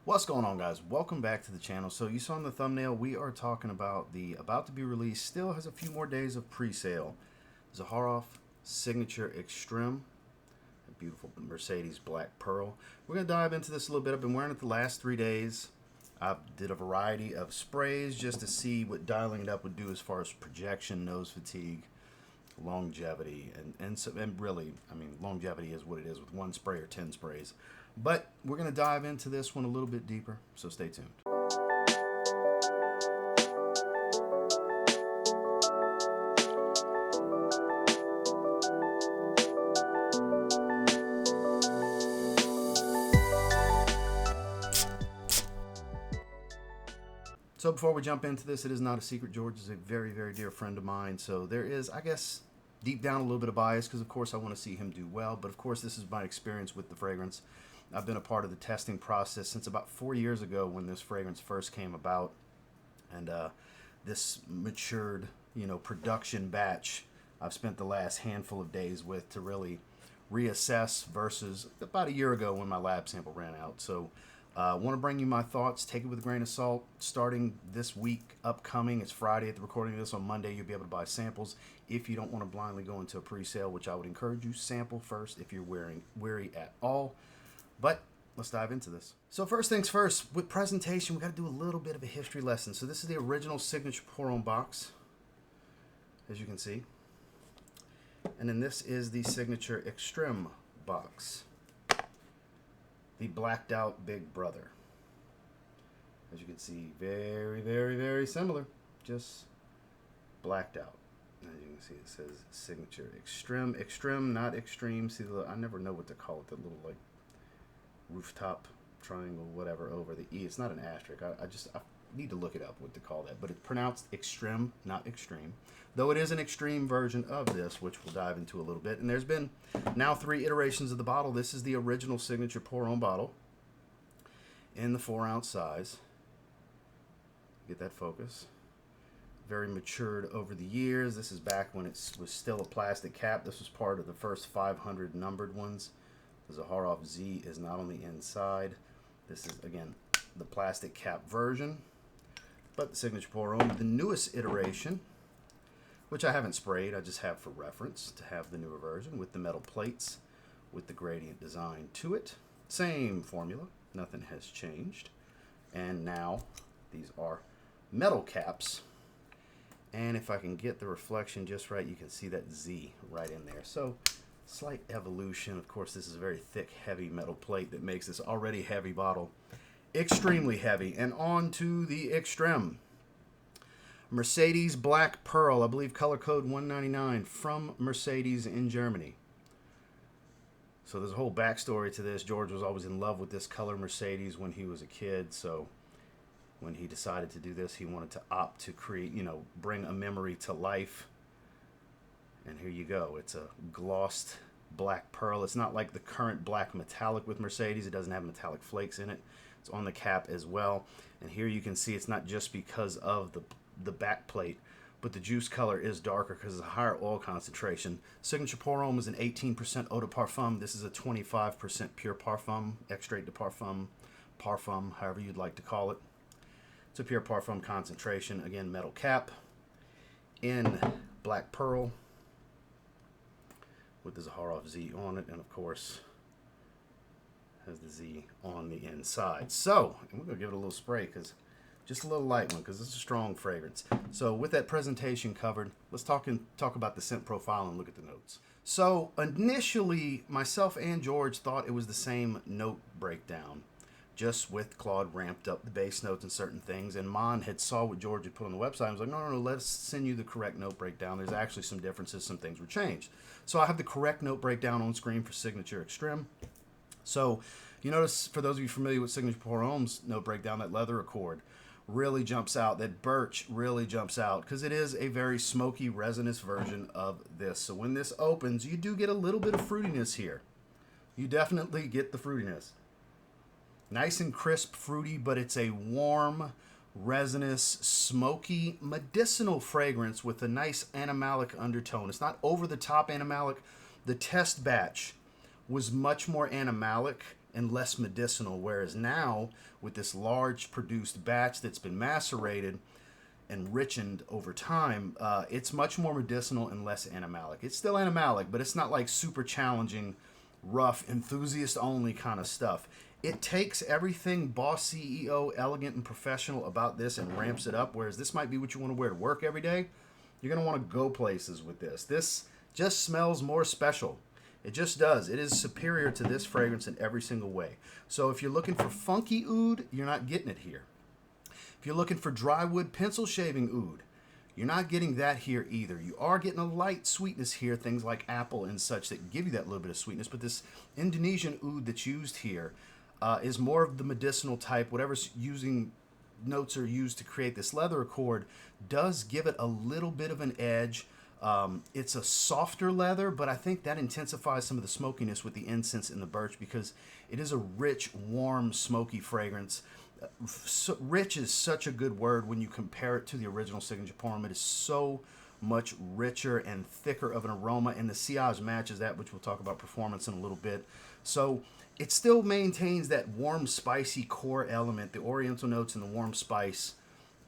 What's going on, guys? Welcome back to the channel. So you saw in the thumbnail, we are talking about the about to be released, still has a few more days of pre-sale, Zaharoff Signature Extreme, a beautiful Mercedes Black Pearl. We're going to dive into this a little bit. I've been wearing it the last 3 days. I did a variety of sprays just to see what dialing it up would do as far as projection, nose fatigue, longevity, and really, I mean, longevity is what it is with one spray or 10 sprays. But we're going to dive into this one a little bit deeper, so stay tuned. So before we jump into this, it is not a secret. George is a very, very dear friend of mine. So there is, I guess, deep down a little bit of bias because, of course, I want to see him do well. But, of course, this is my experience with the fragrance. I've been a part of the testing process since about 4 years ago when this fragrance first came about. And this matured, production batch I've spent the last handful of days with to really reassess versus about a year ago when my lab sample ran out. So I want to bring you my thoughts. Take it with a grain of salt. Starting this week upcoming, it's Friday at the recording of this. On Monday, you'll be able to buy samples. If you don't want to blindly go into a pre-sale, which I would encourage you, sample first if you're wary at all. But let's dive into this. So first things first, with presentation, we got to do a little bit of a history lesson. So this is the original Signature pour-on box, as you can see. And then this is the Signature Extreme box, the blacked out big brother. As you can see, very, very, very similar, just blacked out. As you can see, it says Signature Extreme. Extreme, not extreme. See, I never know what to call it, the little like rooftop triangle, whatever, over the E. It's not an asterisk. I need to look it up what to call that. But it's pronounced extreme, not extreme. Though it is an extreme version of this, which we'll dive into a little bit. And there's been now 3 iterations of the bottle. This is the original Signature pour-on bottle in the 4-ounce size. Get that focus. Very matured over the years. This is back when it was still a plastic cap. This was part of the first 500 numbered ones. The Zaharoff Z is not on the inside. This is, again, the plastic cap version. But the Signature pour-on, the newest iteration, which I haven't sprayed, I just have for reference to have the newer version with the metal plates, with the gradient design to it. Same formula, nothing has changed. And now these are metal caps. And if I can get the reflection just right, you can see that Z right in there. So slight evolution. Of course, this is a very thick, heavy metal plate that makes this already heavy bottle extremely heavy. And on to the Extreme. Mercedes Black Pearl, I believe color code 199, from Mercedes in Germany. So there's a whole backstory to this. George was always in love with this color Mercedes when he was a kid. So when he decided to do this, he wanted to opt to create, bring a memory to life. And here you go. It's a glossed black pearl. It's not like the current black metallic with Mercedes. It doesn't have metallic flakes in it. It's on the cap as well. And here you can see it's not just because of the back plate, but the juice color is darker because of a higher oil concentration. Signature pour-on is an 18% eau de parfum. This is a 25% pure parfum, extrait de parfum, however you'd like to call it. It's a pure parfum concentration. Again, metal cap in black pearl with the Zaharoff Z on it, and of course has the Z on the inside. So, and we're going to give it a little spray, because just a little light one, because it's a strong fragrance. So with that presentation covered, let's talk about the scent profile and look at the notes. So initially, myself and George thought it was the same note breakdown, just with Claude ramped up the bass notes and certain things. And Mon had saw what George had put on the website. I was like, no, let's send you the correct note breakdown. There's actually some differences. Some things were changed. So I have the correct note breakdown on screen for Signature Extreme. So you notice, for those of you familiar with Signature pour-on's note breakdown, that leather accord really jumps out. That birch really jumps out because it is a very smoky, resinous version of this. So when this opens, you do get a little bit of fruitiness here. You definitely get the fruitiness. Nice and crisp, fruity, but it's a warm, resinous, smoky, medicinal fragrance with a nice animalic undertone. It's not over-the-top animalic. The test batch was much more animalic and less medicinal. Whereas now, with this large produced batch that's been macerated and richened over time, it's much more medicinal and less animalic. It's still animalic, but it's not like super challenging, rough, enthusiast-only kind of stuff. It takes everything boss CEO, elegant, and professional about this and ramps it up, whereas this might be what you want to wear to work every day. You're going to want to go places with this. This just smells more special. It just does. It is superior to this fragrance in every single way. So if you're looking for funky oud, you're not getting it here. If you're looking for dry wood pencil shaving oud, you're not getting that here either. You are getting a light sweetness here, things like apple and such that give you that little bit of sweetness, but this Indonesian oud that's used here is more of the medicinal type. Whatever's using notes are used to create this leather accord does give it a little bit of an edge. It's a softer leather, but I think that intensifies some of the smokiness with the incense and the birch because it is a rich, warm, smoky fragrance. Rich is such a good word when you compare it to the original Signature Pour Homme. It is so much richer and thicker of an aroma, and the sillage matches that, which we'll talk about performance in a little bit. So it still maintains that warm, spicy core element, the oriental notes and the warm spice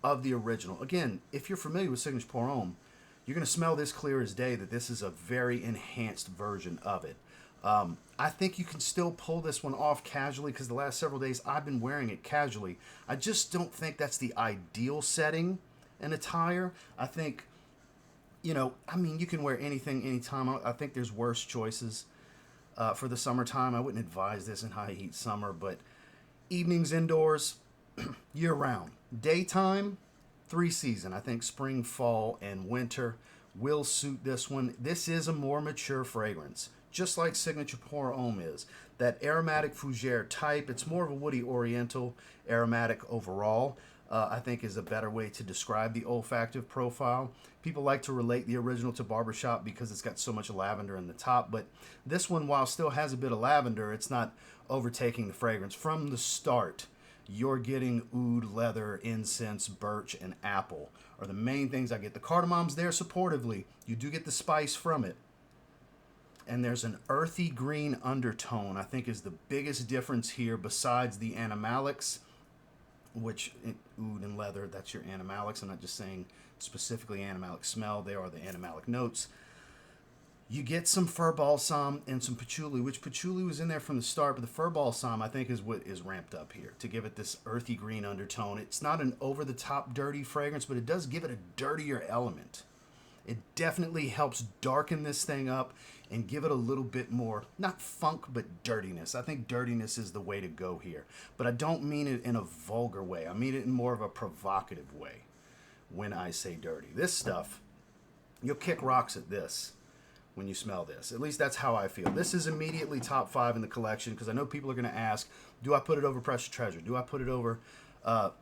of the original. Again, if you're familiar with Signature Pour Homme, you're going to smell this clear as day that this is a very enhanced version of it. I think you can still pull this one off casually because the last several days I've been wearing it casually. I just don't think that's the ideal setting and attire. I think, you can wear anything, anytime. I think there's worse choices for the summertime. I wouldn't advise this in high heat summer, but evenings indoors, year round. Daytime, 3 season. I think spring, fall, and winter will suit this one. This is a more mature fragrance, just like Signature Pour Homme is. That aromatic fougere type, it's more of a woody oriental aromatic overall, I think is a better way to describe the olfactive profile. People like to relate the original to barbershop because it's got so much lavender in the top, but this one, while still has a bit of lavender, it's not overtaking the fragrance. From the start, you're getting oud, leather, incense, birch, and apple are the main things I get. The cardamom's there supportively. You do get the spice from it. And there's an earthy green undertone, I think is the biggest difference here besides the animalics, which oud and leather, that's your animalics. I'm not just saying specifically animalic smell. They are the animalic notes. You get some fir balsam and some patchouli, which patchouli was in there from the start, but the fir balsam, I think, is what is ramped up here to give it this earthy green undertone. It's not an over-the-top dirty fragrance, but it does give it a dirtier element. It definitely helps darken this thing up and give it a little bit more, not funk, but dirtiness. I think dirtiness is the way to go here. But I don't mean it in a vulgar way. I mean it in more of a provocative way when I say dirty. This stuff, you'll kick rocks at this when you smell this. At least that's how I feel. This is immediately top 5 in the collection because I know people are going to ask, do I put it over Precious Treasure? Do I put it over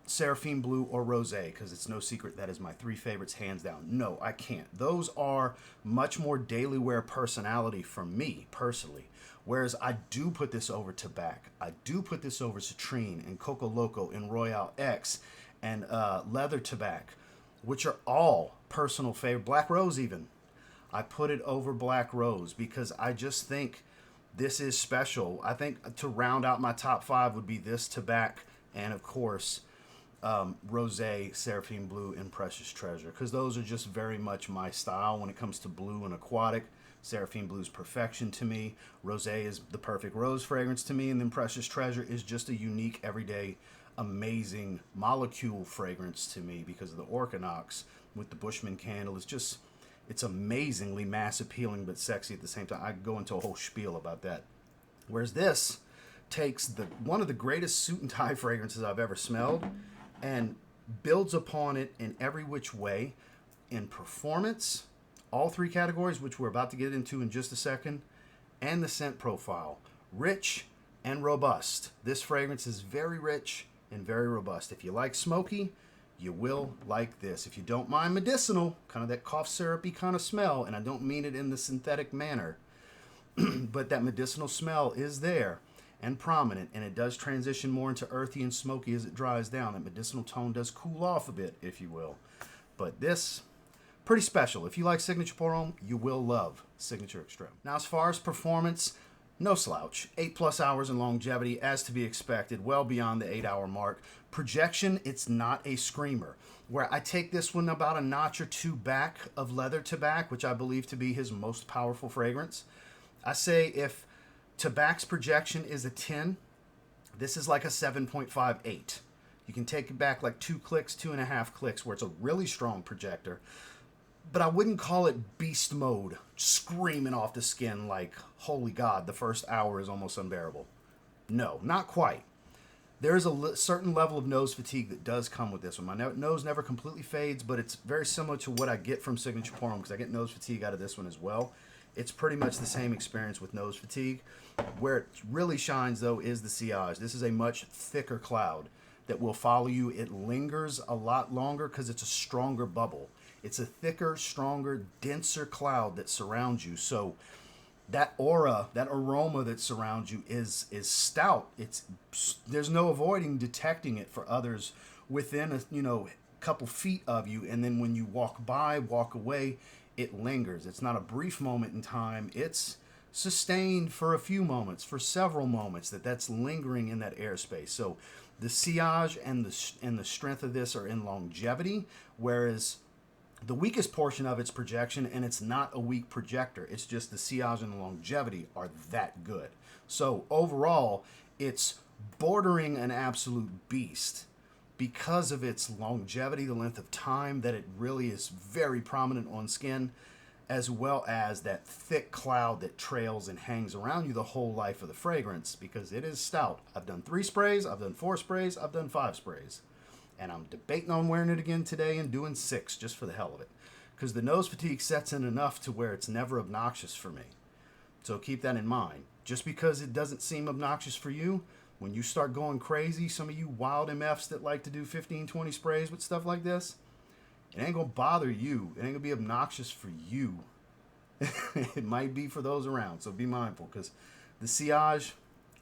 Seraphine Blue or Rosé? Because it's no secret that is my 3 favorites hands down. No, I can't. Those are much more daily wear personality for me personally. Whereas I do put this over Tabac. I do put this over Citrine and Coco Loco and Royale X and Leather Tabac, which are all personal favorite. Black Rose even. I put it over Black Rose because I just think this is special. I think to round out my top 5 would be this, Tabac, and of course, Rosé, Seraphine Blue, and Precious Treasure, because those are just very much my style when it comes to blue and aquatic. Seraphine Blue is perfection to me. Rosé is the perfect rose fragrance to me, and then Precious Treasure is just a unique, everyday, amazing molecule fragrance to me because of the Orchinox with the Bushman candle. It's amazingly mass appealing but sexy at the same time. I go into a whole spiel about that. Whereas this takes one of the greatest suit and tie fragrances I've ever smelled and builds upon it in every which way. In performance, all 3 categories, which we're about to get into in just a second, and the scent profile. Rich and robust. This fragrance is very rich and very robust. If you like smoky, you will like this. If you don't mind medicinal, kind of that cough syrupy kind of smell, and I don't mean it in the synthetic manner, but that medicinal smell is there and prominent, and it does transition more into earthy and smoky as it dries down. That medicinal tone does cool off a bit, if you will. But this, pretty special. If you like Signature Pour Homme, you will love Signature EXTRêME. Now, as far as performance, No slouch. 8+ hours in longevity, as to be expected, well beyond the 8-hour mark. Projection, it's not a screamer. Where I take this one about a notch or two back of leather tobacco, which I believe to be his most powerful fragrance. I say if tobacco's projection is a 10, this is like a 7.58. You can take it back like 2 clicks, 2.5 clicks, where it's a really strong projector. But I wouldn't call it beast mode, screaming off the skin like, holy God, the first hour is almost unbearable. No, not quite. There's a certain level of nose fatigue that does come with this one. My nose never completely fades, but it's very similar to what I get from Signature Pour Homme, because I get nose fatigue out of this one as well. It's pretty much the same experience with nose fatigue. Where it really shines, though, is the sillage. This is a much thicker cloud that will follow you. It lingers a lot longer because it's a stronger bubble. It's a thicker, stronger, denser cloud that surrounds you. So that aura, that aroma that surrounds you is stout. There's no avoiding detecting it for others within a couple feet of you, and then when you walk by, walk away, it lingers. It's not a brief moment in time. It's sustained for a few moments, for several moments. That's lingering in that airspace. So the sillage and the strength of this are in longevity, whereas the weakest portion of its projection, and it's not a weak projector, it's just the sillage and the longevity are that good. So overall, it's bordering an absolute beast because of its longevity, the length of time that it really is very prominent on skin, as well as that thick cloud that trails and hangs around you the whole life of the fragrance, because it is stout. I've done 3 sprays, I've done 4 sprays, I've done 5 sprays. And I'm debating on wearing it again today and doing 6 just for the hell of it. Because the nose fatigue sets in enough to where it's never obnoxious for me. So keep that in mind. Just because it doesn't seem obnoxious for you, when you start going crazy, some of you wild MFs that like to do 15, 20 sprays with stuff like this, it ain't going to bother you. It ain't going to be obnoxious for you. It might be for those around. So be mindful, because the sillage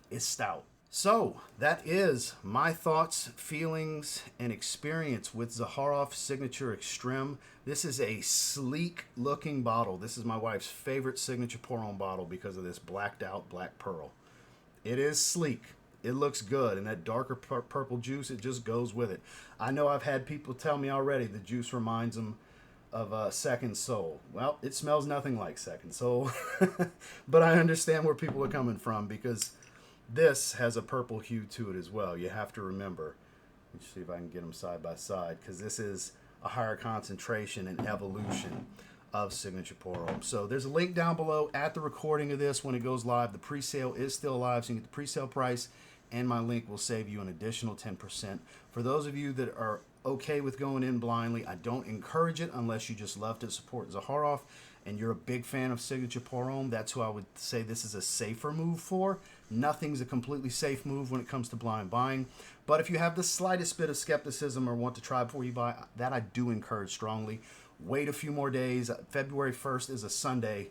is stout. So, that is my thoughts, feelings, and experience with Zaharoff Signature EXTRêME. This is a sleek-looking bottle. This is my wife's favorite Signature Pour Homme bottle because of this blacked-out black pearl. It is sleek. It looks good, and that darker purple juice, it just goes with it. I know I've had people tell me already the juice reminds them of Second Soul. Well, it smells nothing like Second Soul, but I understand where people are coming from, because this has a purple hue to it as well. You have to remember. Let's see if I can get them side by side, because this is a higher concentration and evolution of Signature Pour Homme. So there's a link down below at the recording of this when it goes live. The pre-sale is still live, so you can get the pre-sale price, and my link will save you an additional 10%. For those of you that are okay with going in blindly, I don't encourage it unless you just love to support Zaharoff and you're a big fan of Signature Pour Homme. That's who I would say this is a safer move for. Nothing's a completely safe move when it comes to blind buying. But if you have the slightest bit of skepticism or want to try before you buy, that I do encourage strongly. Wait a few more days. February 1st is a Sunday.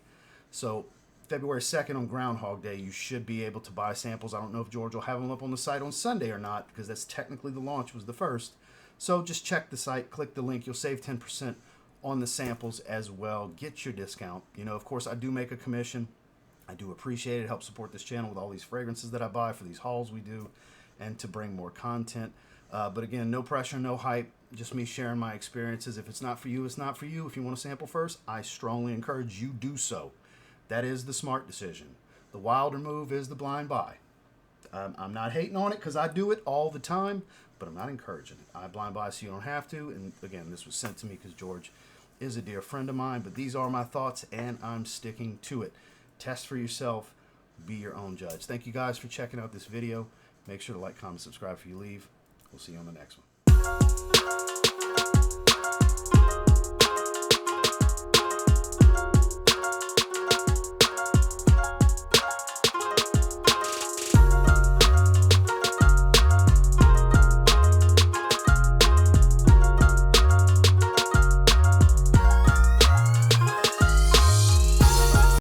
So February 2nd on Groundhog Day, you should be able to buy samples. I don't know if George will have them up on the site on Sunday or not, because that's technically the launch was the 1st. So just check the site, click the link. You'll save 10% on the samples as well. Get your discount. Of course, I do make a commission. I do appreciate it. Help support this channel with all these fragrances that I buy for these hauls we do and to bring more content. But again, no pressure, no hype. Just me sharing my experiences. If it's not for you, it's not for you. If you want to sample first, I strongly encourage you do so. That is the smart decision. The wilder move is the blind buy. I'm not hating on it because I do it all the time, but I'm not encouraging it. I blind buy so you don't have to. And again, this was sent to me because George is a dear friend of mine, but these are my thoughts and I'm sticking to it. Test for yourself. Be your own judge. Thank you guys for checking out this video. Make sure to like, comment, subscribe before you leave. We'll see you on the next one.